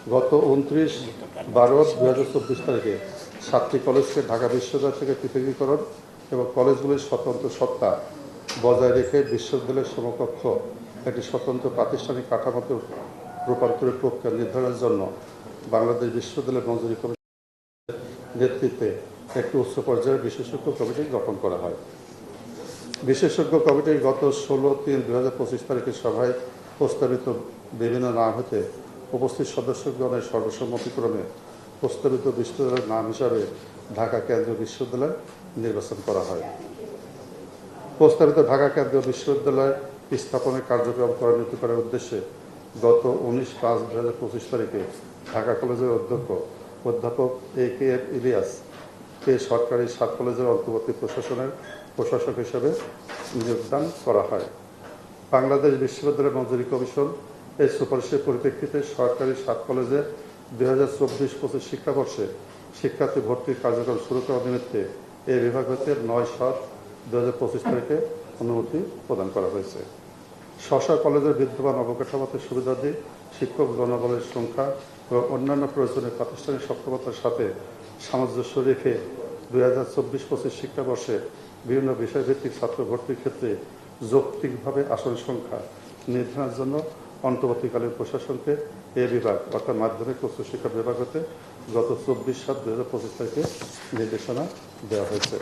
গত 29/12/2024 তারিখে 7টি কলেজকে ঢাকা বিশ্ববিদ্যালয় থেকে পৃথকীকরণ এবং কলেজগুলির স্বতন্ত্র সত্তা বজায় রেখে বিশ্ববিদ্যালয়ের সমকক্ষ একটি স্বতন্ত্র প্রাতিষ্ঠানিক কাঠামোতে রূপান্তরের প্রক্রিয়া নির্ধারণের জন্য বাংলাদেশ বিশ্ববিদ্যালয় মঞ্জুরি কমিশনের নেতৃত্বে একটি উচ্চ পর্যায়ের বিশেষজ্ঞ কমিটি গঠন করা হয়। বিশেষজ্ঞ কমিটি গত 16/3/2025 তারিখের সভায় প্রস্তাবিত বিভিন্ন নাম হতে উপস্থিত সদস্যগণের সর্বসম্মতিক্রমে প্রস্তাবিত বিশ্ববিদ্যালয়ের নাম হিসাবে ঢাকা কেন্দ্রীয় বিশ্ববিদ্যালয় নির্বাচন করা হয়। প্রস্তাবিত ঢাকা কেন্দ্রীয় বিশ্ববিদ্যালয় স্থাপনের কার্যক্রম ত্বরান্বিত করার উদ্দেশ্যে গত 19/5/2025 তারিখে ঢাকা কলেজের অধ্যক্ষ অধ্যাপক AKM ইলিয়াসকে সরকারি 7 কলেজের অন্তর্বর্তী প্রশাসনের প্রশাসক হিসেবে নিয়োগদান করা হয়। বাংলাদেশ বিশ্ববিদ্যালয় মঞ্জুরি কমিশন এই সুপারিশের পরিপ্রেক্ষিতে সরকারি 7 কলেজে 2024-25 শিক্ষাবর্ষে শিক্ষার্থী ভর্তির কার্যক্রম শুরু করার নিমিত্তে এই বিভাগ হতে 9/7/2025 তারিখে অনুমতি প্রদান করা হয়েছে। স্ব কলেজের বিদ্যমান অবকাঠামোতে সুবিধার্থী শিক্ষক জনবলের সংখ্যা এবং অন্যান্য প্রয়োজনীয় প্রাতিষ্ঠানিক সক্ষমতার সাথে সামঞ্জস্য রেখে 2024-25 শিক্ষাবর্ষে বিভিন্ন বিষয়ভিত্তিক ছাত্র ভর্তির ক্ষেত্রে যৌক্তিকভাবে আসন সংখ্যা নির্ধারণের জন্য অন্তর্বর্তীকালীন প্রশাসনকে এ বিভাগ অর্থাৎ মাধ্যমিক উচ্চশিক্ষা বিভাগ হতে গত 24/7/2025 তারিখে নির্দেশনা দেওয়া হয়েছে।